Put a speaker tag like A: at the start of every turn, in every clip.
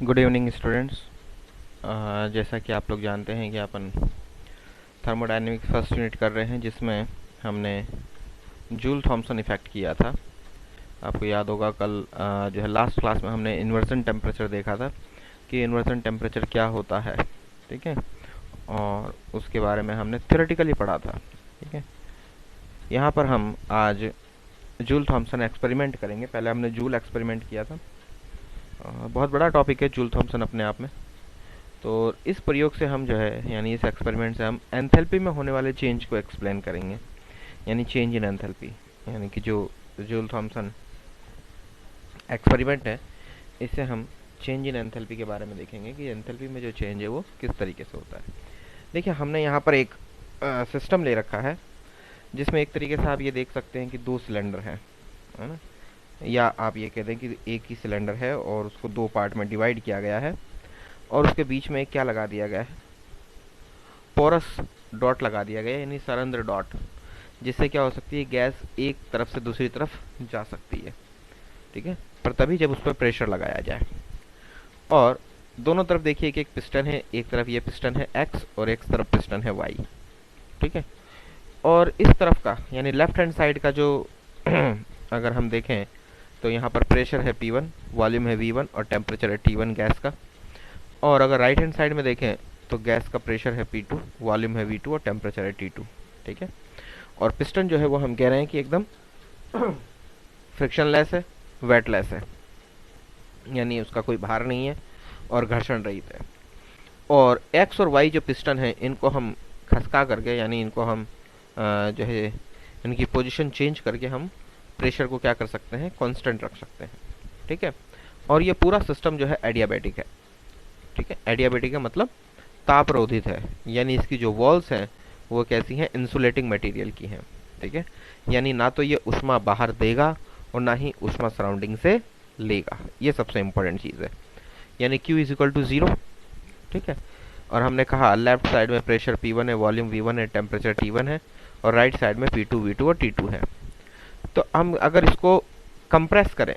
A: Good evening students. जैसा कि आप लोग जानते हैं कि अपन थर्मोडायनेमिक्स फर्स्ट यूनिट कर रहे हैं, जिसमें हमने जूल थॉमसन इफ़ेक्ट किया था। आपको याद होगा कल जो है लास्ट क्लास में हमने इन्वर्सन टेम्परेचर देखा था कि इन्वर्सन टेम्परेचर क्या होता है। ठीक है, और उसके बारे में हमने थ्योरेटिकली पढ़ा था। ठीक है, यहाँ पर हम आज जूल थॉमसन एक्सपेरिमेंट करेंगे। पहले हमने जूल एक्सपेरिमेंट किया था। बहुत बड़ा टॉपिक है जूल थॉमसन अपने आप में। तो इस प्रयोग से हम जो है यानी इस एक्सपेरिमेंट से हम एंथैल्पी में होने वाले चेंज को एक्सप्लेन करेंगे, यानी चेंज इन एंथैल्पी। यानी कि जो जूल थॉमसन एक्सपेरिमेंट है, इससे हम चेंज इन एंथैल्पी के बारे में देखेंगे कि एंथैल्पी में जो चेंज है वो किस तरीके से होता है। देखिए, हमने यहाँ पर एक सिस्टम ले रखा है जिसमें एक तरीके से आप ये देख सकते हैं कि दो सिलेंडर हैं, है ना। या आप ये कह दें कि एक ही सिलेंडर है और उसको दो पार्ट में डिवाइड किया गया है, और उसके बीच में एक क्या लगा दिया गया है, पोरस डॉट लगा दिया गया है, यानी सरंध्र डॉट, जिससे क्या हो सकती है, गैस एक तरफ से दूसरी तरफ जा सकती है। ठीक है, पर तभी जब उस पर प्रेशर लगाया जाए। और दोनों तरफ देखिए कि एक पिस्टन है, एक तरफ ये पिस्टन है एक्स और एक तरफ पिस्टन है वाई। ठीक है, और इस तरफ का यानी लेफ्ट हैंड साइड का जो अगर हम देखें तो यहाँ पर प्रेशर है P1, वॉल्यूम है V1 और टेम्परेचर है T1 गैस का। और अगर राइट हैंड साइड में देखें तो गैस का प्रेशर है P2, वॉल्यूम है V2 और टेम्परेचर है T2। ठीक है, और पिस्टन जो है वो हम कह रहे हैं कि एकदम फ्रिक्शनलेस है, वेटलेस है, यानी उसका कोई भार नहीं है और घर्षण रहित है। और एक्स और वाई जो पिस्टन है, इनको हम खसका करके यानी इनको हम जो है इनकी पोजीशन चेंज करके हम प्रेशर को क्या कर सकते हैं, कांस्टेंट रख सकते हैं। ठीक है, और ये पूरा सिस्टम जो है एडियाबैटिक है। ठीक है, एडियाबैटिक का मतलब तापरोधित है, यानी इसकी जो वॉल्स हैं वो कैसी हैं, इंसुलेटिंग मटेरियल की हैं। ठीक है, यानी ना तो ये ऊष्मा बाहर देगा और ना ही ऊष्मा सराउंडिंग से लेगा। ये सबसे इंपॉर्टेंट चीज़ है, यानी Q इज इक्वल टू 0। ठीक है, और हमने कहा लेफ्ट साइड में प्रेशर P1 है, वॉल्यूम V1 है, टेम्परेचर T1 है, और राइट साइड में P2 V2 और T2 है। तो हम अगर इसको कंप्रेस करें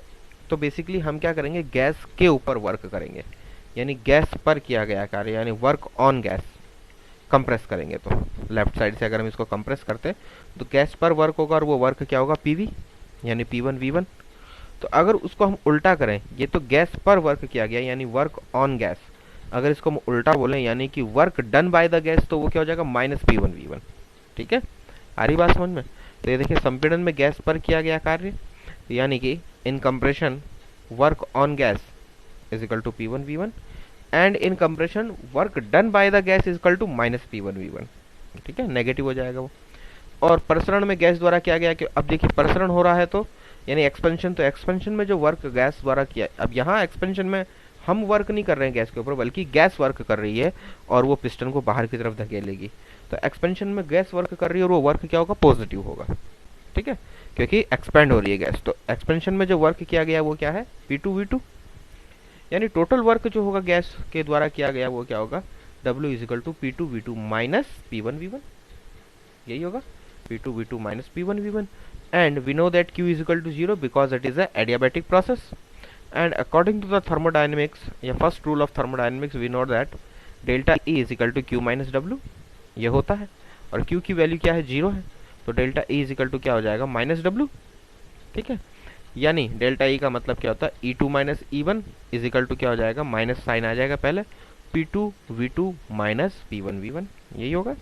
A: तो बेसिकली हम क्या करेंगे, गैस के ऊपर वर्क करेंगे, यानी गैस पर किया गया कार्य, यानी वर्क ऑन गैस कंप्रेस करेंगे। तो लेफ्ट साइड से अगर हम इसको कंप्रेस करते हैं तो गैस पर वर्क होगा, और वो वर्क क्या होगा, PV, यानी P1 V1। तो अगर उसको हम उल्टा करें, ये तो गैस पर वर्क किया गया यानी वर्क ऑन गैस, अगर इसको हम उल्टा बोलें यानी कि work done by the gas, तो वो क्या हो जाएगा, -P1 V1। ठीक है, आ रही बात समझ में। तो ये देखिए, संपीड़न में गैस पर किया गया कार्य, यानी कि in compression work on gas is equal to P1 V1, and in compression work done by the gas is equal to -P1 V1। ठीक है, नेगेटिव हो जाएगा वो। और प्रसरण में गैस द्वारा किया गया, कि अब देखिए प्रसरण हो रहा है तो यानी एक्सपेंशन, तो एक्सपेंशन में जो वर्क गैस द्वारा किया, अब यहाँ एक्सपेंशन में हम वर्क नहीं कर रहे हैं गैस के ऊपर, बल्कि गैस वर्क कर रही है और वो पिस्टन को बाहर की तरफ धकेलेगी। तो एक्सपेंशन में गैस वर्क कर रही है और वो वर्क क्या होगा, पॉजिटिव होगा। ठीक है, क्योंकि एक्सपेंड हो रही है गैस। तो एक्सपेंशन में जो वर्क किया गया वो क्या है, P2 V2, यानी टोटल वर्क जो होगा गैस के द्वारा किया गया वो क्या होगा, W is equal to P2 V2 minus P1 V1। यही होगा, P2 V2 minus P1 V1, and we know that Q is equal to 0 because it is a adiabatic process. And according to the thermodynamics, या first rule of thermodynamics, we know that delta E is equal to Q minus W, ये होता है। और Q की value क्या है, 0 है, तो delta E is equal to क्या हो जाएगा, -W। ठीक है, यानी डेल्टा E का मतलब क्या होता है, E2 minus E1 is equal to क्या हो जाएगा, माइनस साइन आ जाएगा पहले, P2 V2 minus P1 V1, यही होगा।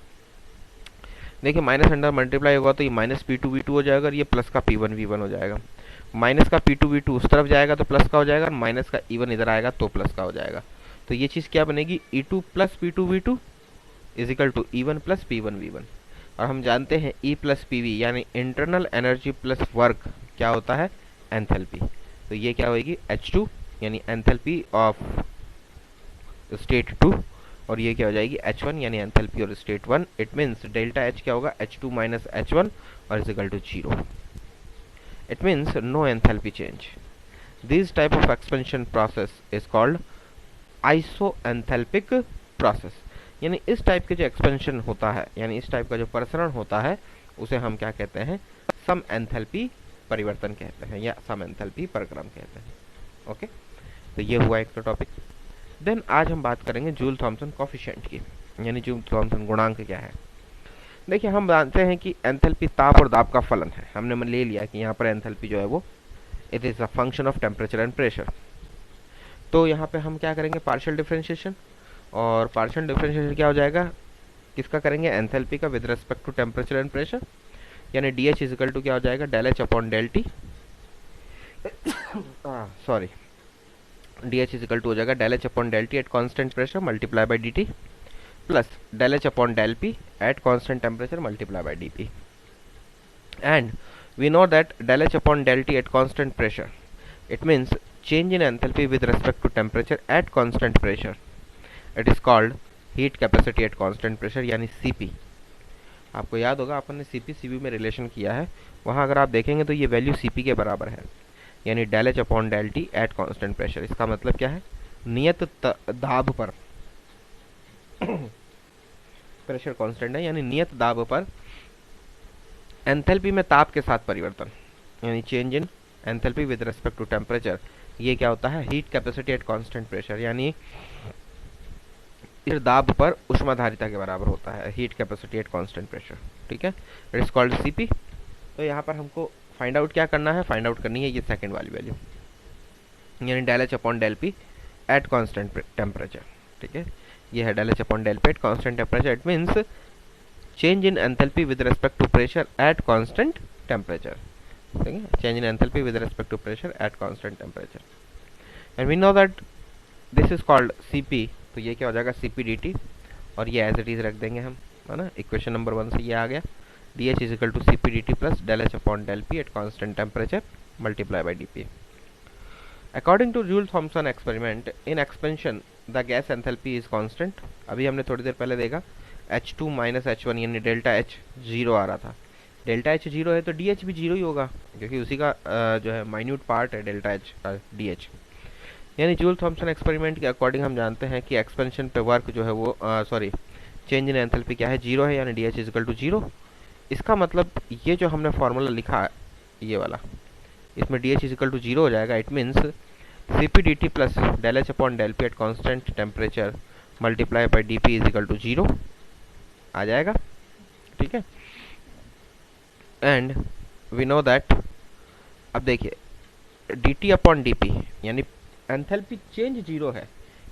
A: देखिए, माइनस अंडर मल्टीप्लाई होगा तो ये -P2 V2 हो जाएगा, और ये प्लस का P1 V1 हो जाएगा। माइनस का P2 V2 उस तरफ जाएगा तो प्लस का हो जाएगा, और माइनस का E1 इधर आएगा तो प्लस का हो जाएगा। तो ये चीज़ क्या बनेगी, E2 plus P2 V2 is equal to E1 plus P1 V1। और हम जानते हैं E प्लस PV यानी इंटरनल एनर्जी प्लस वर्क क्या होता है, एंथैल्पी। तो ये क्या होगी, H2 यानी एंथैल्पी ऑफ स्टेट 2, और ये क्या हो जाएगी, H1 यानी एंथैल्पी और state 1। It means delta H क्या होगा, H2 माइनस H1 और is equal to 0। It means no enthalpy change. This type of expansion process is called isoenthalpic process. यानी इस टाइप के जो एक्सपेंशन होता है, यानी इस टाइप का जो प्रसरण होता है, उसे हम क्या कहते हैं, सम एंथैल्पी परिवर्तन कहते हैं या सम एंथैल्पी प्रक्रम कहते हैं। ओके, तो ये हुआ एक तो टॉपिक। देन आज हम बात करेंगे जूल थॉमसन कॉफिशिएंट की, यानी जूल थॉमसन गुणांक क्या है। देखिए हम जानते हैं कि एंथैल्पी ताप और दाब का फलन है, हमने ले लिया कि यहाँ पर एंथैल्पी जो है वो it is a function of temperature and pressure. तो यहाँ पे हम क्या करेंगे, पार्शियल डिफरेंशिएशन, और पार्शियल डिफरेंशिएशन क्या हो जाएगा, किसका करेंगे, एंथैल्पी का with respect to temperature and pressure, यानी डी एच इजिकल टू क्या हो जाएगा, del H upon del T, sorry d H is equal to हो जाएगा del H upon del T at constant pressure multiply by d T plus del H upon del P at constant temperature multiply by D P. And we know that del H upon del T at constant pressure, it means change in enthalpy with respect to temperature at constant pressure, it is called heat capacity at constant pressure यानी CP। आपको याद होगा अपन ने CP CV में relation किया है, वहाँ अगर आप देखेंगे तो ये वैल्यू CP के बराबर है, यानी del H upon del T at constant pressure। इसका मतलब क्या है, नियत दाब पर प्रेशर कांस्टेंट है, यानी नियत दाब पर एंथैल्पी में ताप के साथ परिवर्तन, यानी change in enthalpy with respect to temperature, ये क्या होता है, heat capacity at constant pressure, यानी इस दाब पर ऊष्माधारिता के बराबर होता है, heat capacity at constant pressure. ठीक है, इट इज कॉल्ड सीपी। तो यहाँ पर हमको फाइंड आउट क्या करना है, फाइंड आउट करनी है ये सेकंड वाली वैल्यू, यानी del H upon del P at constant temperature. ठीक है, ये है del H upon del P at constant temperature, it means change in enthalpy with respect to pressure at constant temperature। ठीक है, change in enthalpy with respect to pressure at constant temperature, and we know that this is called Cp। तो ये क्या हो जाएगा, Cp dt, और ये as it is रख देंगे हम, है ना, इक्वेशन नंबर 1 से ये आ गया, dH is equal to Cp dt plus del H upon del P at constant temperature multiply by dP। According to Joule Thomson experiment in expansion the gas enthalpy is constant. अभी हमने थोड़ी देर पहले देखा H2 minus H1 यानी delta H zero आ रहा था, delta H zero है तो DH भी जीरो ही होगा, क्योंकि उसी का जो है माइन्यूट पार्ट है डेल्टा H का DH। यानी जूल थॉमसन एक्सपेरिमेंट के अकॉर्डिंग हम जानते हैं कि एक्सपेंशन पे वर्क जो है वो सॉरी चेंज इन एंथैल्पी क्या है, जीरो है, यानी DH इजिकल टू जीरो। इसका मतलब ये जो हमने फार्मूला लिखा ये वाला, इसमें DH इजिकल टू जीरो हो जाएगा, it means Cp dt plus del H upon del P at constant temperature multiply by D P equal to zero आ जाएगा। ठीक है, एंड वी नो दैट, अब देखिए dt अपॉन dp यानी enthalpy change zero है,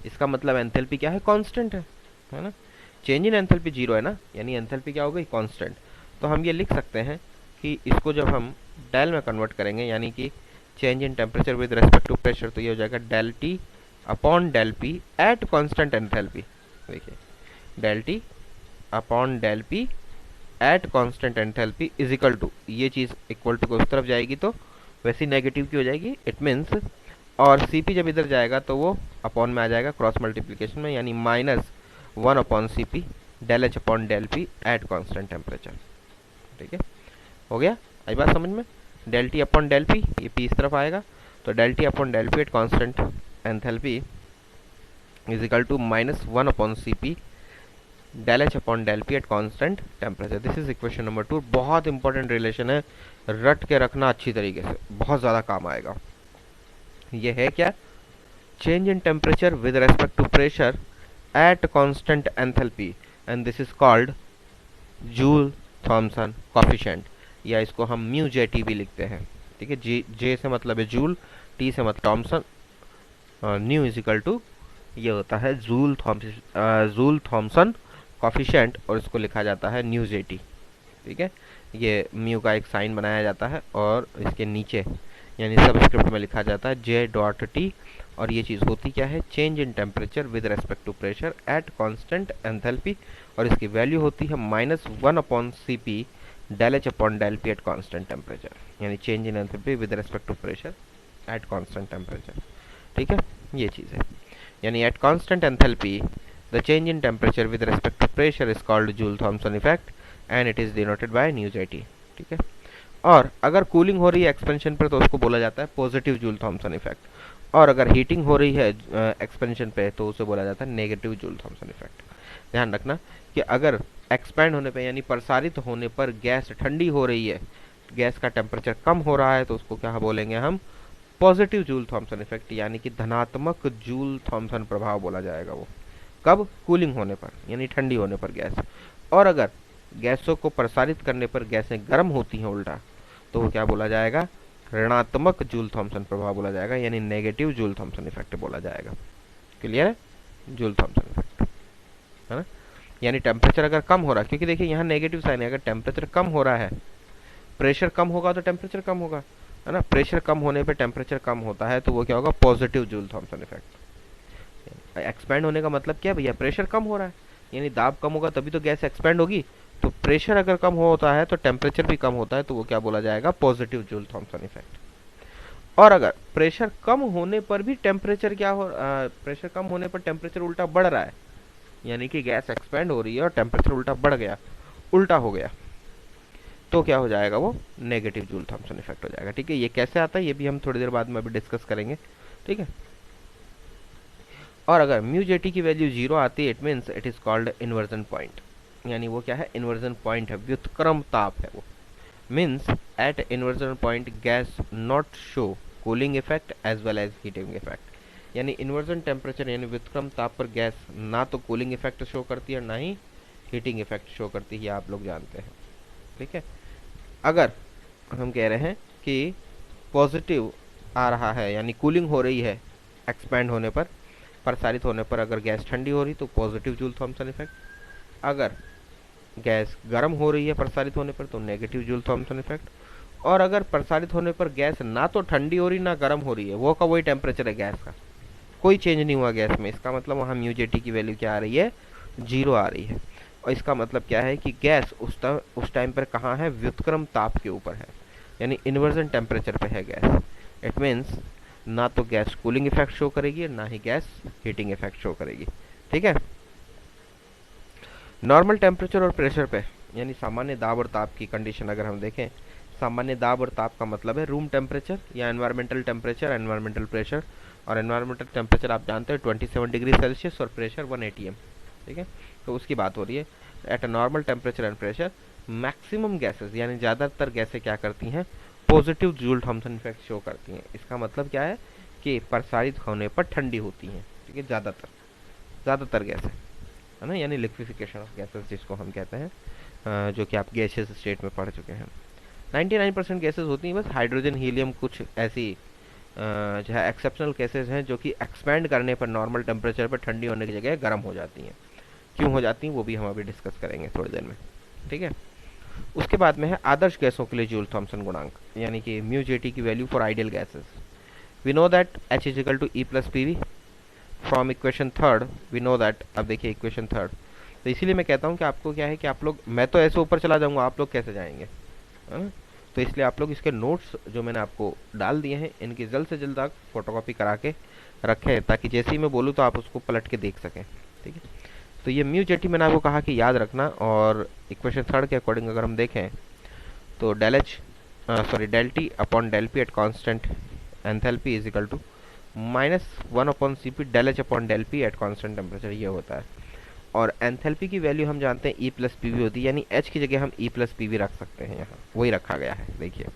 A: इसका मतलब एंथैल्पी क्या है, कांस्टेंट है ना, चेंज इन एंथैल्पी जीरो है ना, यानी एंथैल्पी क्या हो गई, कांस्टेंट। तो हम ये लिख सकते हैं कि इसको जब हम डेल में कन्वर्ट करेंगे, यानी कि change in temperature with respect to pressure, तो ये हो जाएगा del T upon del P at constant enthalpy. देखिए del T upon del P at constant enthalpy is equal to, ये चीज़ इक्वल टू को उस तरफ जाएगी तो वैसी नेगेटिव की हो जाएगी, इट मीन्स, और Cp जब इधर जाएगा तो वो अपॉन में आ जाएगा क्रॉस मल्टीप्लिकेशन में, यानी minus 1 upon Cp del H upon del P at constant temperature. ठीक है, हो गया, आई बात समझ में, del T upon del P, ये पी इस तरफ आएगा, तो del T upon del P at constant enthalpy is equal to minus 1 upon Cp del H upon del P at constant temperature. This is equation number 2। बहुत important relation है, रट के रखना अच्छी तरीके से, बहुत ज़्यादा काम आएगा। ये है क्या, change in temperature with respect to pressure at constant enthalpy, and this is called Joule Thomson coefficient, या इसको हम म्यू जे टी भी लिखते हैं। ठीक है, जे से मतलब है जूल, टी से मतलब Thomson, mu is equal to ये होता है जूल थॉमसन कोफिशिएंट, और इसको लिखा जाता है न्यू जे टी। ठीक है, ये म्यू का एक साइन बनाया जाता है और इसके नीचे यानी सबस्क्रिप्ट में लिखा जाता है जे डॉट टी, और ये चीज़ होती क्या है, change in temperature with respect to pressure at constant enthalpy, और इसकी वैल्यू होती है minus 1 upon Cp del H upon del P at constant temperature, यानी change in enthalpy with respect to pressure at constant temperature. ठीक है, ये चीज़ है, यानी at constant enthalpy the change in temperature with respect to pressure is called Joule Thomson effect and it is denoted by new J T. ठीक है, और अगर कूलिंग हो रही है एक्सपेंशन पर तो उसको बोला जाता है पॉजिटिव जूल थॉमसन इफेक्ट, और अगर हीटिंग हो रही है एक्सपेंशन पे तो उसे बोला जाता है नेगेटिव जूल थॉमसन इफेक्ट। ध्यान रखना कि अगर एक्सपैंड होने पे यानी प्रसारित होने पर गैस ठंडी हो रही है, गैस का टेम्परेचर कम हो रहा है, तो उसको क्या बोलेंगे हम, पॉजिटिव जूल थॉमसन इफेक्ट, यानी कि धनात्मक जूल थॉमसन प्रभाव बोला जाएगा वो। कब? कूलिंग होने पर, यानी ठंडी होने पर गैस। और अगर गैसों को प्रसारित करने पर गैसें गर्म होती हैं उल्टा, तो वो क्या बोला जाएगा? ऋणात्मक जूल थॉमसन प्रभाव बोला जाएगा, यानी नेगेटिव जूल थॉमसन इफेक्ट बोला जाएगा। क्लियर है? जूल थॉमसन इफेक्ट, है ना? यानी टेम्परेचर अगर कम हो रहा है, क्योंकि देखिए यहाँ नेगेटिव साइन है, अगर टेम्परेचर कम हो रहा है, प्रेशर कम होगा तो टेम्परेचर कम होगा, है ना? प्रेशर कम होने पे टेम्परेचर कम होता है, तो वो क्या होगा? Positive Joule Thomson effect. Expand होने का मतलब क्या भैया? प्रेशर कम हो रहा है, यानी दाब कम होगा तभी तो गैस एक्सपैंड होगी। तो प्रेशर अगर कम होता है तो टेम्परेचर भी कम होता है, तो वो क्या बोला जाएगा? Positive Joule Thomson effect. और अगर प्रेशर कम होने पर भी टेम्परेचर क्या हो, प्रेशर कम होने पर टेम्परेचर उल्टा बढ़ रहा है, यानी कि गैस एक्सपैंड हो रही है और टेम्परेचर उल्टा बढ़ गया, उल्टा हो गया, तो क्या हो जाएगा? वो नेगेटिव जूल थॉमसन इफेक्ट हो जाएगा। ठीक है, ये कैसे आता है ये भी हम थोड़ी देर बाद में अभी डिस्कस करेंगे। ठीक है, और अगर म्यू जेटी की वैल्यू 0 आती है, it means it is called inversion point, यानी वो क्या है? इन्वर्जन पॉइंट है, व्युत्क्रम ताप है वो। Means at inversion point gas not show cooling effect as well as heating effect, यानी इन्वर्जन टेम्परेचर यानी व्युत्क्रम ताप पर गैस ना तो कूलिंग इफेक्ट शो करती है ना ही हीटिंग इफेक्ट शो करती है, आप लोग जानते हैं। ठीक है, अगर हम कह रहे हैं कि पॉजिटिव आ रहा है, यानी कूलिंग हो रही है एक्सपैंड होने पर, प्रसारित होने पर अगर गैस ठंडी हो रही तो पॉजिटिव जूल थॉमसन इफेक्ट, अगर गैस गर्म हो रही है प्रसारित होने पर तो नेगेटिव जूल थॉमसन इफेक्ट, और अगर प्रसारित होने पर गैस ना तो ठंडी हो रही ना गर्म हो रही है, वो का वही टेम्परेचर है गैस का, कोई चेंज नहीं हुआ गैस में, इसका मतलब वहाँ म्यू जेटी की वैल्यू क्या आ रही है? 0 आ रही है। और इसका मतलब क्या है कि गैस उस टाइम पर कहाँ है? व्युत्क्रम ताप के ऊपर है, यानी इन्वर्जन टेम्परेचर पे है गैस। इट मीन्स ना तो गैस कूलिंग इफेक्ट शो करेगी ना ही गैस हीटिंग इफेक्ट शो करेगी। ठीक है, नॉर्मल टेम्परेचर और प्रेशर पे, यानी सामान्य दाब और ताप की कंडीशन अगर हम देखें, सामान्य दाब और ताप का मतलब है रूम टेम्परेचर या एनवायरमेंटल टेम्परेचर, एनवायरमेंटल प्रेशर, और एनवायरमेंटल टेम्परेचर आप जानते हैं 27 डिग्री सेल्सियस और प्रेशर 1 atm। ठीक है, तो उसकी बात हो रही है। At a normal temperature and pressure maximum gases, यानी ज़्यादातर गैसें क्या करती हैं? Positive Joule Thomson effect show करती हैं। इसका मतलब क्या है कि प्रसारित होने पर ठंडी होती हैं। ठीक है, ज़्यादातर गैसें, है ना, यानी लिक्विफिकेशन ऑफ गैसेस जिसको हम कहते हैं, जो कि आप गैसेस स्टेट में पढ़ चुके हैं। 99% गैसेस होती हैं, बस हाइड्रोजन हीलियम कुछ ऐसी जो है एक्सेप्शनल केसेस हैं जो कि एक्सपैंड करने पर नॉर्मल टेम्परेचर पर ठंडी होने की जगह गर्म हो जाती हैं। क्यों हो जाती हैं वो भी हम अभी डिस्कस करेंगे थोड़ी देर में। ठीक है, उसके बाद में है आदर्श गैसों के लिए जूल थॉमसन गुणांक, यानी कि म्यू जेटी की value for ideal gases. We know that H is equal to E plus P V from equation third. We know that, अब देखिए इक्वेशन थर्ड, तो इसीलिए मैं कहता हूँ कि आपको क्या है कि आप लोग, मैं तो ऐसे ऊपर चला जाऊँगा, आप लोग कैसे जाएंगे, है ना? तो इसलिए आप लोग इसके नोट्स जो मैंने आपको डाल दिए हैं, इनकी जल्द से जल्द आप फोटोकॉपी करा के रखें, ताकि जैसे ही मैं बोलूँ तो आप उसको पलट के देख सकें। ठीक है, तो ये म्यू जेटी मैंने आपको कहा कि याद रखना, और इक्वेशन थर्ड के अकॉर्डिंग अगर हम देखें तो del T upon del P at constant enthalpy is equal to -1 upon C P del H upon del P at constant temperature, ये होता है। और एंथैल्पी की वैल्यू हम जानते हैं E प्लस पी वी होती है, यानी H की जगह हम E प्लस पी वी रख सकते हैं, यहाँ वही रखा गया है। देखिए,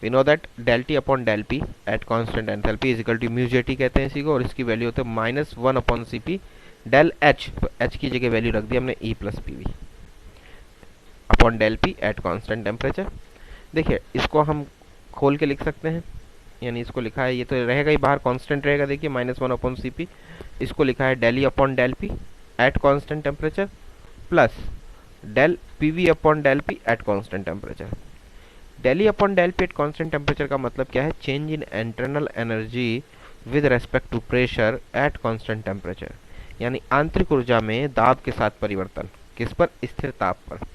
A: we know that del T upon del P at constant enthalpy is equal to mu JT कहते हैं इसी को, और इसकी वैल्यू होती है -1 upon C P del H, तो एच की जगह वैल्यू रख दी हमने E plus P V upon del P at constant temperature. देखिए, इसको हम खोल के लिख सकते हैं, यानी इसको लिखा है, ये तो रहेगा ही बाहर, कांस्टेंट रहेगा। देखिए -1 अपॉन सी पी, इसको लिखा है del E upon del P at constant temperature plus del P V upon del P at constant temperature. Del E upon del P at constant temperature का मतलब क्या है? Change in internal energy with respect to pressure at constant temperature, यानी आंतरिक ऊर्जा में दाब के साथ परिवर्तन, किस पर? स्थिर ताप पर।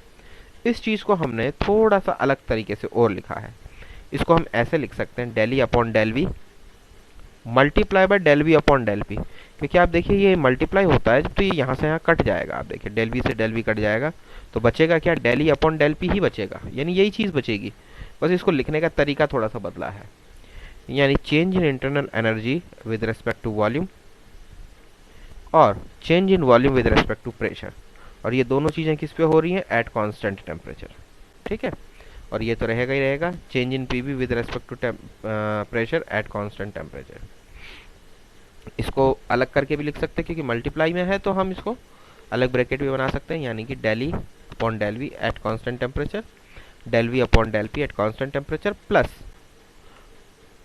A: इस चीज़ को हमने थोड़ा सा अलग तरीके से और लिखा है, इसको हम ऐसे लिख सकते हैं del E upon del V multiply by del V upon del P, क्योंकि आप देखिए ये मल्टीप्लाई होता है जब, तो ये यहाँ से यहाँ कट जाएगा। आप देखिए डेल वी से डेल वी कट जाएगा, तो बचेगा क्या? Del E upon del P ही बचेगा, यानी यही चीज़ बचेगी, बस इसको लिखने का तरीका थोड़ा सा बदला है। यानी change in internal energy with respect to volume और change in volume with respect to pressure, और ये दोनों चीज़ें किस पे हो रही हैं? At constant temperature. ठीक है, और ये तो रहेगा ही रहेगा, change in PV with respect to pressure at constant temperature. इसको अलग करके भी लिख सकते हैं, क्योंकि मल्टीप्लाई में है तो हम इसको अलग ब्रैकेट भी बना सकते हैं, यानी कि del E upon del V at constant temperature, del V upon del P at constant temperature, plus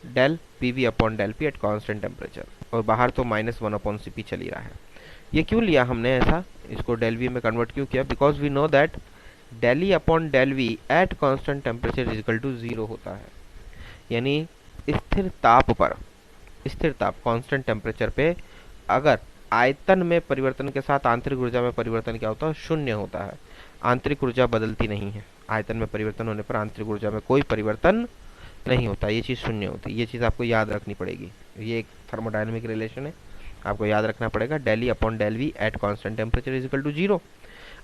A: del P V upon del P at constant temperature. और बाहर तो -1 अपॉन सी पी चल ही रहा है। ये क्यों लिया हमने ऐसा, इसको डेल वी में कन्वर्ट क्यों किया, because we know that del E upon del V at constant temperature is equal to 0 होता है। यानी स्थिर ताप पर, स्थिर ताप कांस्टेंट टेम्परेचर पे अगर आयतन में परिवर्तन के साथ आंतरिक ऊर्जा में परिवर्तन क्या होता है, शून्य होता है। आंतरिक ऊर्जा बदलती नहीं है, आयतन में परिवर्तन होने पर आंतरिक ऊर्जा में कोई परिवर्तन नहीं होता, ये चीज़ शून्य होती है। ये चीज़ आपको याद रखनी पड़ेगी, ये एक थर्मोडायनेमिक रिलेशन है, आपको याद रखना पड़ेगा। Del E upon del V at constant temperature is equal to 0।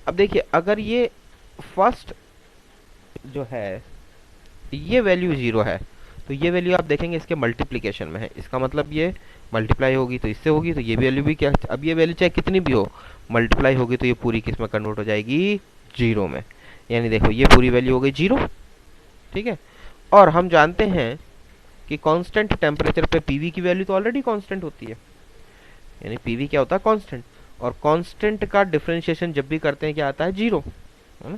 A: अब देखिए, अगर ये फर्स्ट जो है ये वैल्यू 0 है, तो ये वैल्यू आप देखेंगे इसके मल्टीप्लिकेशन में है, इसका मतलब ये मल्टीप्लाई होगी तो इससे होगी, तो ये वैल्यू भी क्या, अब ये वैल्यू चाहे कितनी भी हो, मल्टीप्लाई होगी तो ये पूरी किस में कन्वर्ट हो जाएगी, 0 में। यानी देखो ये पूरी वैल्यू हो गई 0, ठीक है। और हम जानते हैं कि कांस्टेंट टेम्परेचर पे पीवी की वैल्यू तो ऑलरेडी कांस्टेंट होती है, यानी पीवी क्या होता है, कांस्टेंट। और कांस्टेंट का डिफरेंशिएशन जब भी करते हैं क्या आता है, 0, है ना।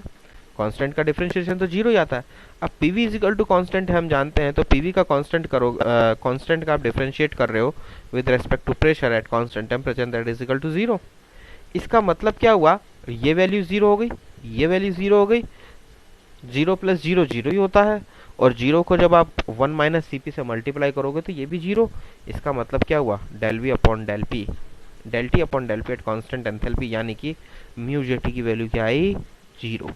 A: कांस्टेंट का डिफरेंशिएशन तो 0 ही आता है। अब PV is equal to constant है, हम जानते हैं, तो पीवी का कांस्टेंट करो, कांस्टेंट का आप डिफरेंशिएट कर रहे हो with respect to pressure at constant temperature, that is equal to 0। इसका मतलब क्या हुआ, ये वैल्यू 0 हो गई, ये वैल्यू 0 हो गई, 0 प्लस 0 0 ही होता है, और 0 को जब आप 1 माइनस सी पी से मल्टीप्लाई करोगे तो ये भी 0। इसका मतलब क्या हुआ, del V upon del P, del T upon del P at constant enthalpy, यानी कि म्यू जे टी की वैल्यू क्या आई, 0।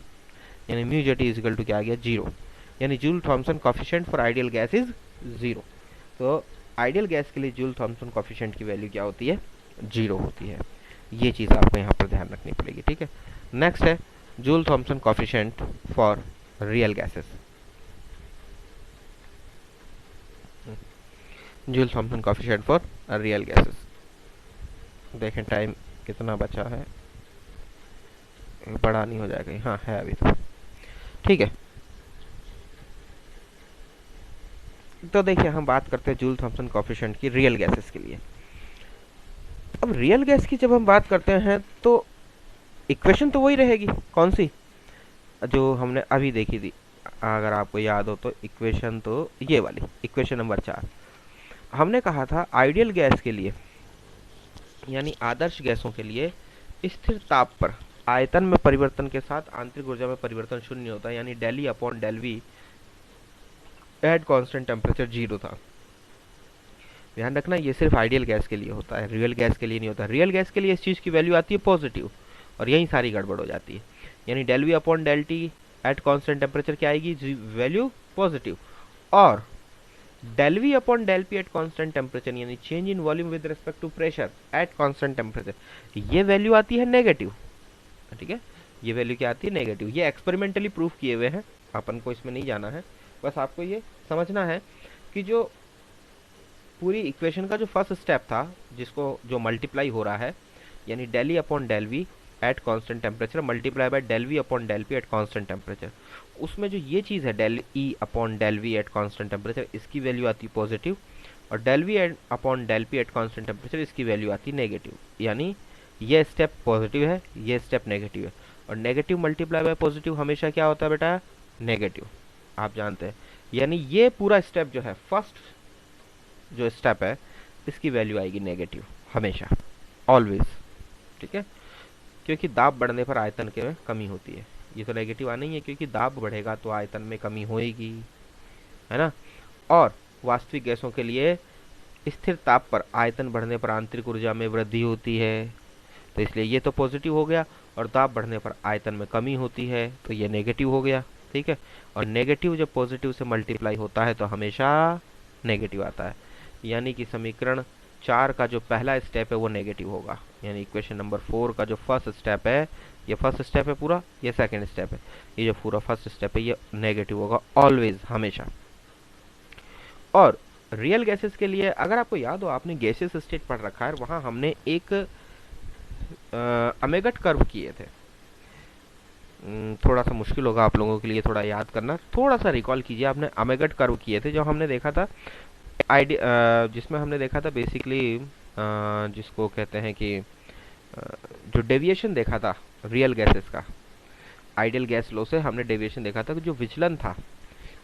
A: यानी mu J T is equal to क्या आ गया, 0। यानी Joule Thomson coefficient for ideal gas is 0। तो आइडियल गैस के लिए जूल थॉमसन कॉफिशिएंट की वैल्यू क्या होती है, 0 होती है। ये चीज़ आपको यहाँ पर ध्यान रखनी पड़ेगी, ठीक है। नेक्स्ट है Joule Thomson coefficient for real gases. Joule Thomson coefficient for real gases, देखें टाइम कितना बचा है, बड़ा नहीं हो जाएगा, हाँ है अभी तो, ठीक है। तो देखिए हम बात करते हैं जूल थॉमसन कॉफिशिएंट की रियल गैसेस के लिए। अब रियल गैस की जब हम बात करते हैं तो इक्वेशन तो वही रहेगी, कौन सी, जो हमने अभी देखी थी, अगर आपको याद हो तो इक्वेशन तो ये वाली, इक्वेशन नंबर 4। हमने कहा था आइडियल गैस के लिए, यानी आदर्श गैसों के लिए स्थिर ताप पर आयतन में परिवर्तन के साथ आंतरिक ऊर्जा में परिवर्तन शून्य होता है, यानी del E upon del V at constant temperature 0 था। ध्यान रखना ये सिर्फ आइडियल गैस के लिए होता है, रियल गैस के लिए नहीं होता। रियल गैस के लिए इस चीज़ की वैल्यू आती है पॉजिटिव, और यही सारी गड़बड़ हो जाती है। यानी del V upon del T at constant temperature क्या आएगी, वैल्यू पॉजिटिव, और del V upon del P at constant temperature, यानी change in volume with respect to pressure at constant temperature, ये वैल्यू आती है नेगेटिव, ठीक है। ये वैल्यू क्या आती है, नेगेटिव। ये एक्सपेरिमेंटली प्रूफ किए हुए हैं, अपन को इसमें नहीं जाना है, बस आपको ये समझना है कि जो पूरी इक्वेशन का जो फर्स्ट स्टेप था, जिसको जो मल्टीप्लाई हो रहा है, यानी del E upon del V at constant temperature multiply by del V upon del P at constant temperature, उसमें जो ये चीज़ है del E upon del V at constant temperature, इसकी वैल्यू आती है पॉजिटिव, और del V upon del P at constant temperature, इसकी वैल्यू आती है नेगेटिव। यानी ये स्टेप पॉजिटिव है, ये स्टेप नेगेटिव है, और नेगेटिव मल्टीप्लाई बाय पॉजिटिव हमेशा क्या होता है बेटा, नेगेटिव, आप जानते हैं। यानी ये पूरा स्टेप जो है, फर्स्ट जो स्टेप है, इसकी वैल्यू आएगी नेगेटिव हमेशा, ऑलवेज, ठीक है। क्योंकि दाब बढ़ने पर आयतन के में कमी होती है, ये तो नेगेटिव आना ही है, क्योंकि दाब बढ़ेगा तो आयतन में कमी होएगी, है ना। और वास्तविक गैसों के लिए स्थिर ताप पर आयतन बढ़ने पर आंतरिक ऊर्जा में वृद्धि होती है, तो इसलिए ये तो पॉजिटिव हो गया, और दाब बढ़ने पर आयतन में कमी होती है, तो ये नेगेटिव हो गया, ठीक है। और नेगेटिव जब पॉजिटिव से मल्टीप्लाई होता है तो हमेशा नेगेटिव आता है, यानी कि समीकरण 4 का जो पहला स्टेप है वो नेगेटिव होगा। यानी इक्वेशन नंबर 4 का जो फर्स्ट स्टेप है, ये फर्स्ट स्टेप है पूरा, ये सेकंड स्टेप है, ये जो पूरा फर्स्ट स्टेप है ये नेगेटिव होगा ऑलवेज, हमेशा। और रियल गैसेस के लिए अगर आपको याद हो, आपने गैसेस स्टेट पढ़ रखा है, वहाँ हमने एक अमेगट कर्व किए थे, थोड़ा सा मुश्किल होगा आप लोगों के लिए थोड़ा याद करना। थोड़ा सा रिकॉल कीजिए, आपने अमेगट कर्व किए थे जो हमने देखा था जिसमें हमने देखा था बेसिकली जिसको कहते हैं कि जो डेविएशन देखा था रियल गैसेस का, आइडियल गैस लॉ से हमने डेविएशन देखा था कि जो विचलन था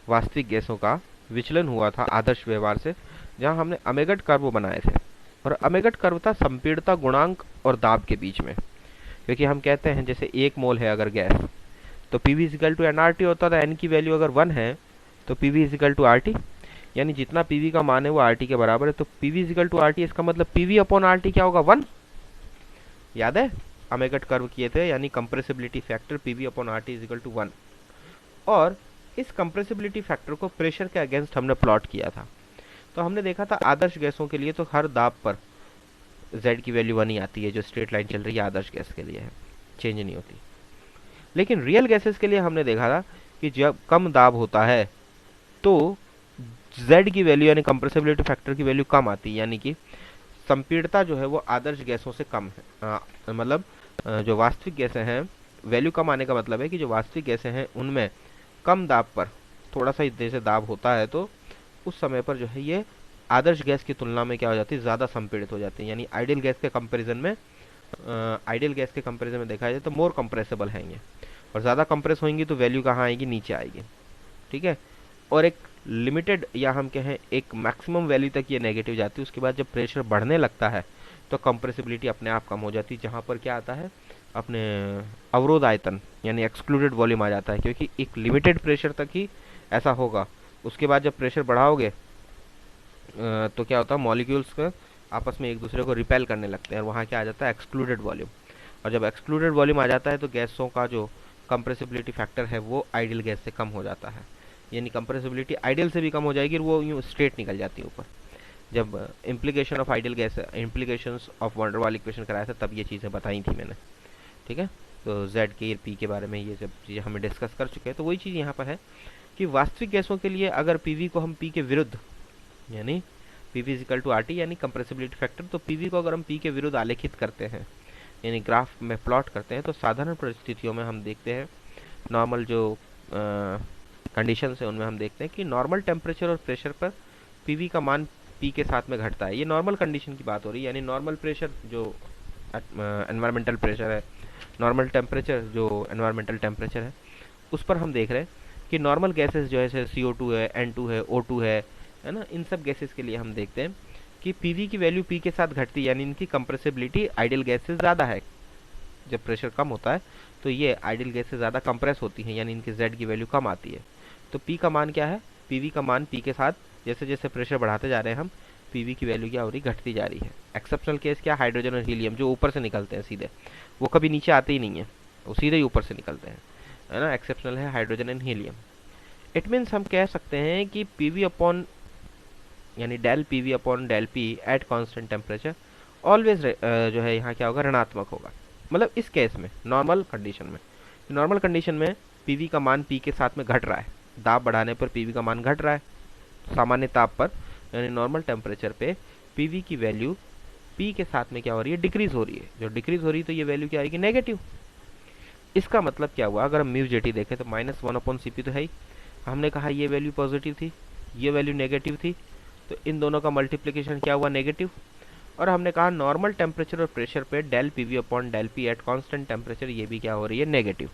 A: वास्तविक गैसों का विचलन हुआ था आदर्श व्यवहार से, जहां हमने अमेगट कर्व बनाए थे। और अमेगट कर्व था संपीड़ता गुणांक और दाब के बीच में, क्योंकि हम कहते हैं जैसे 1 मोल है अगर गैस, तो P V equal to N R T होता था। एन की वैल्यू अगर 1 है तो P V equal to R T, यानी जितना पी वी का मान है वो आर टी के बराबर है। तो P V equal to R T, इसका मतलब P V upon R T क्या होगा, 1। याद है अमेगट कर्व किए थे, यानी compressibility factor P V upon R T equal to 1। और इस कंप्रेसिबिलिटी फैक्टर को प्रेशर के अगेंस्ट हमने प्लॉट किया था। तो हमने देखा था आदर्श गैसों के लिए तो हर दाब पर z की वैल्यू 1 ही आती है, जो स्ट्रेट लाइन चल रही है आदर्श गैस के लिए है, चेंज नहीं होती। लेकिन रियल गैसेस के लिए हमने देखा था कि जब कम दाब होता है तो z की वैल्यू यानी कंप्रेसिबिलिटी फैक्टर की वैल्यू कम आती है, यानी कि संपीड़ता जो है वो आदर्श गैसों से कम है। मतलब जो वास्तविक गैसें हैं, वैल्यू कम आने का मतलब है कि जो वास्तविक गैसें हैं उनमें कम दाब पर थोड़ा सा जैसे दाब होता है तो उस समय पर जो है ये आदर्श गैस की तुलना में क्या हो जाती है, ज़्यादा संपीड़ित हो जाती है। यानी आइडियल गैस के कंपैरिजन में देखा जाए तो मोर कंप्रेसिबल है ये, और ज़्यादा कंप्रेस होंगी तो वैल्यू कहाँ आएगी, नीचे आएगी। ठीक है। और एक लिमिटेड या हम कहें एक मैक्सिमम वैल्यू तक ये नेगेटिव जाती है, उसके बाद जब प्रेशर बढ़ने लगता है तो कंप्रेसिबिलिटी अपने आप कम हो जाती है, जहाँ पर क्या आता है अपने अवरोध आयतन यानी एक्सक्लूडेड वॉल्यूम आ जाता है, क्योंकि एक लिमिटेड प्रेशर तक ही ऐसा होगा। उसके बाद जब प्रेशर बढ़ाओगे तो क्या होता है, मॉलिक्यूल्स का आपस में एक दूसरे को रिपेल करने लगते हैं और वहाँ क्या आ जाता है, एक्सक्लूडेड वॉल्यूम। और जब एक्सक्लूडेड वॉल्यूम आ जाता है तो गैसों का जो कंप्रेसिबिलिटी फैक्टर है वो आइडियल गैस से कम हो जाता है, यानी कंप्रेसिबिलिटी आइडियल से भी कम हो जाएगी और वो यूँ स्ट्रेट निकल जाती है ऊपर। जब implication of ideal gas implications of wonder वाल इक्वेशन कराया था तब ये चीज़ें बताई थी मैंने। ठीक है। तो जेड के पी के बारे में ये सब चीज़ें हमें डिस्कस कर चुके हैं। तो वही चीज़ यहाँ पर है कि वास्तविक गैसों के लिए अगर पीवी को हम पी के विरुद्ध यानी PV equal to R T यानी कंप्रेसिबिलिटी फैक्टर, तो पीवी को अगर हम पी के विरुद्ध आलेखित करते हैं यानी ग्राफ में प्लॉट करते हैं तो साधारण परिस्थितियों में हम देखते हैं नॉर्मल जो कंडीशन है उनमें हम देखते हैं कि नॉर्मल टेम्परेचर और प्रेशर पर पीवी का मान पी के साथ में घटता है। ये नॉर्मल कंडीशन की बात हो रही है, यानी नॉर्मल प्रेशर जो एनवायरमेंटल प्रेशर है, नॉर्मल टेम्परेचर जो एनवायरमेंटल टेम्परेचर है, उस पर हम देख रहे हैं कि नॉर्मल गैसेस जो है जैसे CO2 है, N2 है, O2 है ना, इन सब गैसेस के लिए हम देखते हैं कि पीवी की वैल्यू पी के साथ घटती है, यानी इनकी कंप्रेसिबिलिटी आइडियल गैस से ज़्यादा है। जब प्रेशर कम होता है तो ये आइडियल गैस से ज़्यादा कंप्रेस होती हैं, यानी इनके जेड की वैल्यू कम आती है। तो पी का मान क्या है, पीवी का मान पी के साथ जैसे जैसे प्रेशर बढ़ाते जा रहे हैं हम, पीवी की वैल्यू क्या हो रही, घटती जा रही है। एक्सेप्शनल केस क्या, हाइड्रोजन और हीलियम जो ऊपर से निकलते हैं सीधे, वो कभी नीचे आते ही नहीं है, वो सीधे ही ऊपर से निकलते हैं, है ना। एक्सेप्शनल है hydrogen and helium. It means हम कह सकते हैं कि पीवी अपॉन यानी del PV upon del P at constant temperature always जो है यहाँ क्या होगा, ऋणात्मक होगा। मतलब इस केस में नॉर्मल कंडीशन में पीवी का मान पी के साथ में घट रहा है, दाब बढ़ाने पर पीवी का मान घट रहा है, सामान्य ताप पर यानी नॉर्मल टेम्परेचर पे पीवी की वैल्यू पी के साथ में क्या हो रही है, डिक्रीज हो रही है। जो डिक्रीज हो रही है तो ये वैल्यू क्या आएगी, नेगेटिव। इसका मतलब क्या हुआ, अगर हम म्यू जेटी देखें तो -1/Cp तो है ही, हमने कहा ये वैल्यू पॉजिटिव थी, ये वैल्यू नेगेटिव थी, तो इन दोनों का मल्टीप्लिकेशन क्या हुआ, नेगेटिव। और हमने कहा नॉर्मल टेम्परेचर और प्रेशर पे del PV upon del P at constant temperature, ये भी क्या हो रही है, नेगेटिव।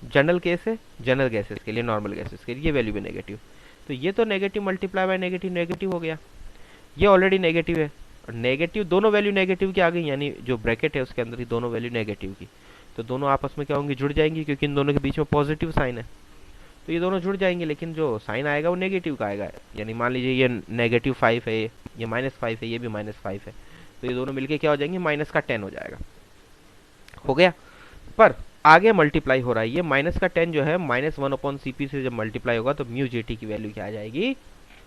A: जनरल केस है, जनरल गैसेस के लिए, नॉर्मल गैसेस के लिए ये वैल्यू भी नेगेटिव। तो ये तो negative multiply by negative negative हो गया, ये ऑलरेडी नेगेटिव है और नेगेटिव दोनों वैल्यू नेगेटिव की आ गई, यानी जो ब्रैकेट है उसके अंदर ही दोनों वैल्यू नेगेटिव की, तो दोनों आपस में क्या होंगी, जुड़ जाएंगी, क्योंकि इन दोनों के बीच में पॉजिटिव साइन है, तो ये दोनों जुड़ जाएंगे। लेकिन जो साइन आएगा वो नेगेटिव का आएगा, यानी मान लीजिए ये -5 है, ये -5 है, ये भी -5 है, तो ये दोनों मिलके क्या हो जाएंगे, -10 हो जाएगा, हो गया। पर आगे मल्टीप्लाई हो रहा है, ये -10 जो है -1/Cp से जब मल्टीप्लाई होगा तो म्यू जेटी की वैल्यू क्या आ जाएगी,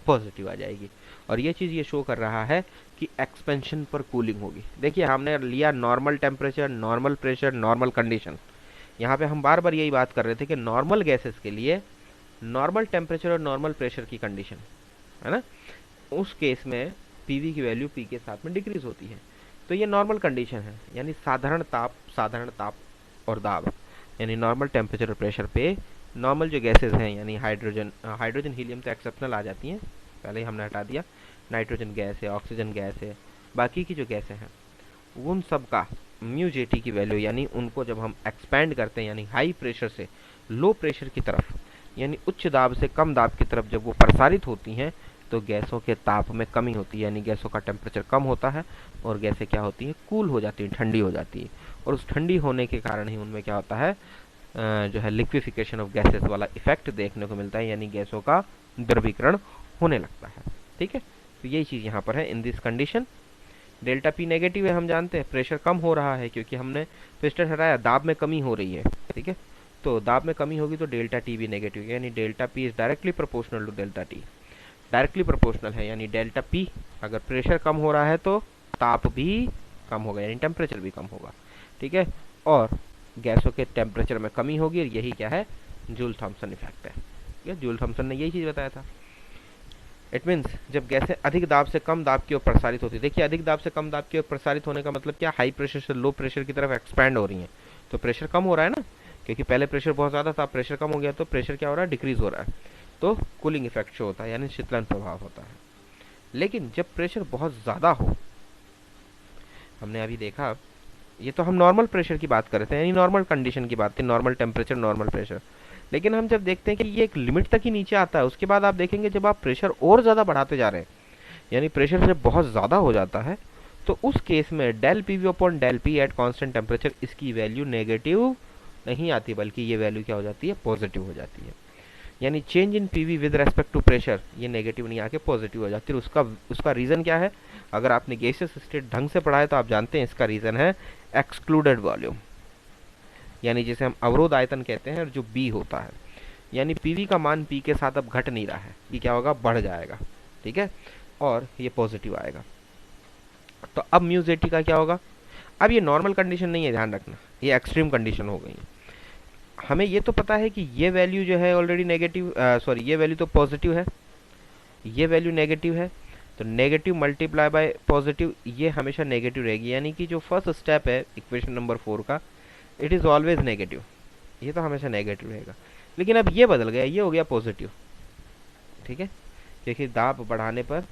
A: पॉजिटिव आ जाएगी। और ये चीज़ ये शो कर रहा है कि एक्सपेंशन पर कूलिंग होगी। देखिए हमने लिया normal temperature, normal pressure, normal condition. यहाँ पे हम बार बार यही बात कर रहे थे कि नॉर्मल गैसेस के लिए नॉर्मल टेम्परेचर और नॉर्मल प्रेशर की कंडीशन, है ना, उस केस में पीवी की वैल्यू पी के साथ में डिक्रीज होती है। तो ये नॉर्मल कंडीशन है, यानी साधारण ताप और दाब। यानी नॉर्मल टेम्परेचर और प्रेशर पे नॉर्मल जो गैसेज हैं यानी हाइड्रोजन हीलियम तो एक्सेप्शनल आ जाती हैं, पहले ही हमने हटा दिया, नाइट्रोजन गैस है, ऑक्सीजन गैस है, बाकी की जो गैसें हैं उन सब का म्यू जे टी की वैल्यू, यानी उनको जब हम एक्सपैंड करते हैं यानी हाई प्रेशर से लो प्रेशर की तरफ यानी उच्च दाब से कम दाब की तरफ जब वो प्रसारित होती हैं तो गैसों के ताप में कमी होती है, यानी गैसों का टेम्परेचर कम होता है और गैसें क्या होती हैं, कूल हो जाती हैं, ठंडी हो जाती है। और उस ठंडी होने के कारण ही उनमें क्या होता है, जो है लिक्विफिकेशन ऑफ गैसेस वाला इफेक्ट देखने को मिलता है, यानी गैसों का द्रवीकरण होने लगता है। ठीक है, तो यही चीज़ यहाँ पर है। In this condition delta P negative है, हम जानते हैं प्रेशर कम हो रहा है क्योंकि हमने पिस्टन हटाया, दाब में कमी हो रही है। ठीक है, तो दाब में कमी होगी तो डेल्टा टी भी नेगेटिव है, यानी delta P is directly proportional to delta T, directly proportional है, यानी डेल्टा पी अगर प्रेशर कम हो रहा है तो ताप भी कम होगा यानी टेम्परेचर भी कम होगा। ठीक है, और गैसों के टेम्परेचर में कमी होगी, और यही क्या है, जूल थॉम्सन इफेक्ट है। ठीक है, जूल थॉम्सन ने यही चीज़ बताया था। इट मीन्स जब गैसें अधिक दाब से कम दाब की ओर प्रसारित होती है, देखिए अधिक दाब से कम दाब की ओर प्रसारित होने का मतलब क्या, हाई प्रेशर से लो प्रेशर की तरफ एक्सपैंड हो रही हैं, तो प्रेशर कम हो रहा है ना, क्योंकि पहले प्रेशर बहुत ज़्यादा था, प्रेशर कम हो गया तो प्रेशर क्या हो रहा है, डिक्रीज हो रहा है, तो कूलिंग इफेक्ट शो होता है यानी शीतलन प्रभाव होता है। लेकिन जब प्रेशर बहुत ज़्यादा हो, हमने अभी देखा, ये तो हम नॉर्मल प्रेशर की बात कर रहे थे यानी नॉर्मल कंडीशन की बात थी, नॉर्मल टेम्परेचर नॉर्मल प्रेशर, लेकिन हम जब देखते हैं कि ये एक लिमिट तक ही नीचे आता है, उसके बाद आप देखेंगे जब आप प्रेशर और ज़्यादा बढ़ाते जा रहे हैं यानी प्रेशर जब बहुत ज़्यादा हो जाता है तो उस केस में del P V upon del P at constant temperature इसकी वैल्यू नेगेटिव नहीं आती, बल्कि ये वैल्यू क्या हो जाती है, पॉजिटिव हो जाती है। यानी change in P V with respect to pressure ये नेगेटिव नहीं आके पॉजिटिव हो जाती है। उसका रीज़न क्या है, अगर आपने गैसेस स्टेट ढंग से पढ़ा है तो आप जानते हैं इसका रीज़न है एक्सक्लूडेड वॉल्यूम, यानी जिसे हम अवरोध आयतन कहते हैं, और जो बी होता है, यानी पीवी का मान पी के साथ अब घट नहीं रहा है, ये क्या होगा, बढ़ जाएगा। ठीक है, और ये पॉजिटिव आएगा। तो अब म्यू जे टी का क्या होगा, अब ये नॉर्मल कंडीशन नहीं है, ध्यान रखना, ये एक्सट्रीम कंडीशन हो गई है। हमें ये तो पता है कि ये वैल्यू जो है ऑलरेडी नेगेटिव, सॉरी ये वैल्यू तो पॉजिटिव है, ये वैल्यू नेगेटिव है, तो नेगेटिव मल्टीप्लाई बाय पॉजिटिव ये हमेशा नेगेटिव रहेगी, यानी कि जो फर्स्ट स्टेप है इक्वेशन नंबर 4 का, इट इज़ ऑलवेज नेगेटिव, ये तो हमेशा नेगेटिव रहेगा। लेकिन अब ये बदल गया, ये हो गया पॉजिटिव। ठीक है, क्योंकि दाब बढ़ाने पर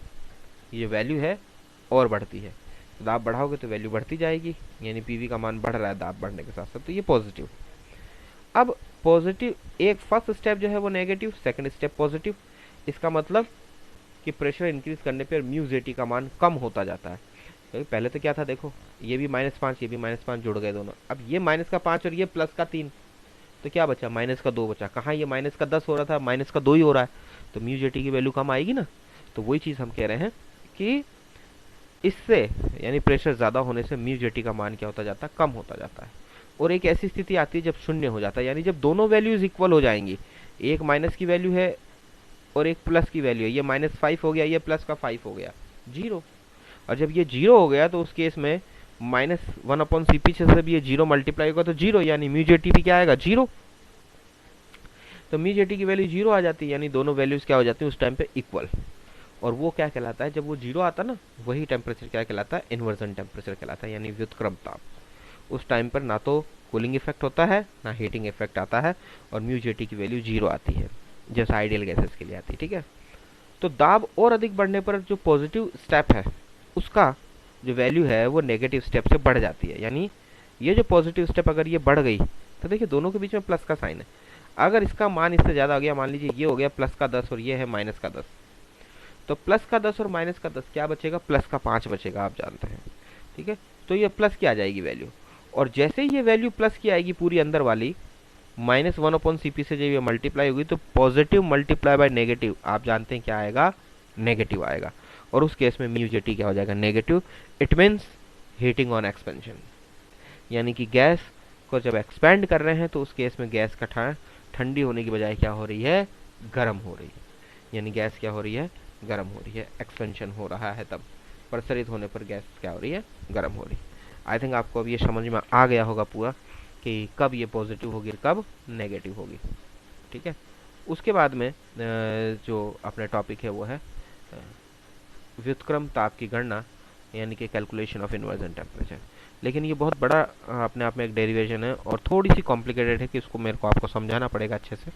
A: ये वैल्यू है और बढ़ती है, तो दाब बढ़ाओगे तो वैल्यू बढ़ती जाएगी, यानी पीवी का मान बढ़ रहा है दाब बढ़ने के साथ साथ, तो ये पॉजिटिव। अब पॉजिटिव, एक फर्स्ट स्टेप जो है वो नेगेटिव, सेकंड स्टेप पॉजिटिव, इसका मतलब कि प्रेशर इंक्रीज करने पर म्यू जे टी का मान कम होता जाता है। क्योंकि पहले तो क्या था, देखो ये भी -5 ये भी -5 जुड़ गए दोनों, अब ये -5 और ये +3, तो क्या बचा, -2 बचा। कहाँ ये -10 हो रहा था, -2 ही हो रहा है, तो म्यू जे टी की वैल्यू कम आएगी ना। तो वही चीज़ हम कह रहे हैं कि इससे यानी प्रेशर ज़्यादा होने से म्यू जे टी का मान क्या होता जाता है, कम होता जाता है। और एक ऐसी स्थिति आती है जब शून्य हो जाता है, यानी जब दोनों वैल्यूज इक्वल हो जाएंगी, एक माइनस की वैल्यू है और एक प्लस की वैल्यू है, ये -5 हो गया, ये प्लस का 5 हो गया, 0। और जब ये 0 हो गया तो उस केस में -1 अपॉन सी पी से भी ये 0 मल्टीप्लाई होगा तो 0, यानी म्यू जे टी भी क्या आएगा, 0। तो म्यू जे टी की वैल्यू 0 आ जाती है, यानी दोनों वैल्यूज क्या हो जाती है उस टाइम पे इक्वल। और वो क्या कहलाता है, जब वो 0 आता ना, वही टेम्परेचर क्या कहलाता है, इन्वर्जन टेम्परेचर कहलाता है, यानी व्युत्क्रम ताप। उस टाइम पर ना तो कूलिंग इफेक्ट होता है ना हीटिंग इफेक्ट आता है, और म्यू जे टी की वैल्यू 0 आती है, जैसे आइडियल गैसेस के लिए आती है। ठीक है, तो दाब और अधिक बढ़ने पर जो पॉजिटिव स्टेप है उसका जो वैल्यू है वो नेगेटिव स्टेप से बढ़ जाती है, यानी ये जो पॉजिटिव स्टेप अगर ये बढ़ गई तो देखिए दोनों के बीच में प्लस का साइन है। अगर इसका मान इससे ज़्यादा हो गया, मान लीजिए ये हो गया +10 और ये है -10, तो +10 और -10 क्या बचेगा, +5 बचेगा, आप जानते हैं। ठीक है, तो ये प्लस की आ जाएगी वैल्यू, और जैसे ही ये वैल्यू प्लस की आएगी पूरी अंदर वाली, -1 अपॉन सी पी से जब ये मल्टीप्लाई होगी तो पॉजिटिव मल्टीप्लाई बाय नेगेटिव, आप जानते हैं क्या आएगा, नेगेटिव आएगा, और उस केस में म्यू जे टी क्या हो जाएगा, negative. It means heating on expansion, यानी कि गैस को जब एक्सपेंड कर रहे हैं तो उस केस में गैस का ठंडी होने की बजाय क्या हो रही है, गर्म हो रही है, यानी गैस क्या हो रही है, गर्म हो रही है, एक्सपेंशन हो रहा है, तब प्रसारित होने पर गैस क्या हो रही है, गर्म हो रही है। आई थिंक आपको अब ये समझ में आ गया होगा पूरा कि कब ये पॉजिटिव होगी और कब नेगेटिव होगी। ठीक है, उसके बाद में जो अपने टॉपिक है वो है व्युत्क्रम ताप की गणना, यानी कि कैलकुलेशन ऑफ इन्वर्जन टेम्परेचर। लेकिन ये बहुत बड़ा अपने आप में एक डेरिवेशन है और थोड़ी सी कॉम्प्लिकेटेड है कि इसको मेरे को आपको समझाना पड़ेगा अच्छे से।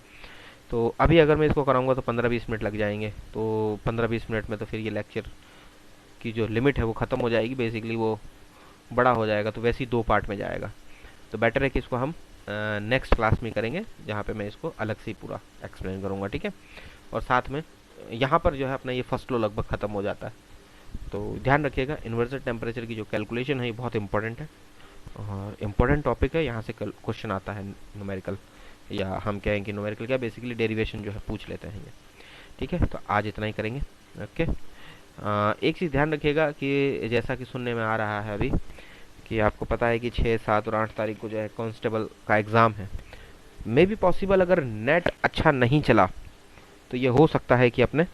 A: तो अभी अगर मैं इसको कराऊंगा तो 15-20 मिनट लग जाएंगे, तो 15-20 मिनट में तो फिर ये लेक्चर की जो लिमिट है वो ख़त्म हो जाएगी, बेसिकली वो बड़ा हो जाएगा, तो वैसे ही 2 पार्ट में जाएगा। तो बेटर है कि इसको हम नेक्स्ट क्लास में करेंगे, जहाँ पे मैं इसको अलग से ही पूरा एक्सप्लेन करूँगा, ठीक है। और साथ में यहाँ पर जो है अपना ये फर्स्ट लॉ लगभग ख़त्म हो जाता है। तो ध्यान रखिएगा, इन्वर्जन टेम्परेचर की जो कैलकुलेशन है ये बहुत इंपॉर्टेंट है और इम्पोर्टेंट टॉपिक है। यहाँ से क्वेश्चन आता है न्यूमेरिकल, या हम कहें कि न्यूमेरिकल क्या, बेसिकली डेरिवेशन जो है पूछ लेते हैं ये, ठीक है। तो आज इतना ही करेंगे, ओके। एक चीज़ ध्यान रखिएगा कि जैसा कि सुनने में आ रहा है अभी कि आपको पता है कि 6, 7 और 8 तारीख को जो है कांस्टेबल का एग्ज़ाम है। मे बी पॉसिबल अगर नेट अच्छा नहीं चला तो ये हो सकता है कि अपने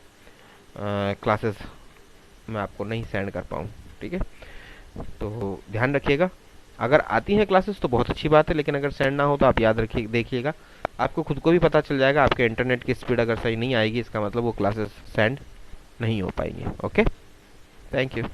A: क्लासेस मैं आपको नहीं सेंड कर पाऊँ, ठीक है। तो ध्यान रखिएगा, अगर आती हैं क्लासेस तो बहुत अच्छी बात है, लेकिन अगर सेंड ना हो तो आप याद रखिए, देखिएगा, आपको खुद को भी पता चल जाएगा। आपके इंटरनेट की स्पीड अगर सही नहीं आएगी, इसका मतलब वो क्लासेस सेंड नहीं हो पाएंगी। Okay, thank you.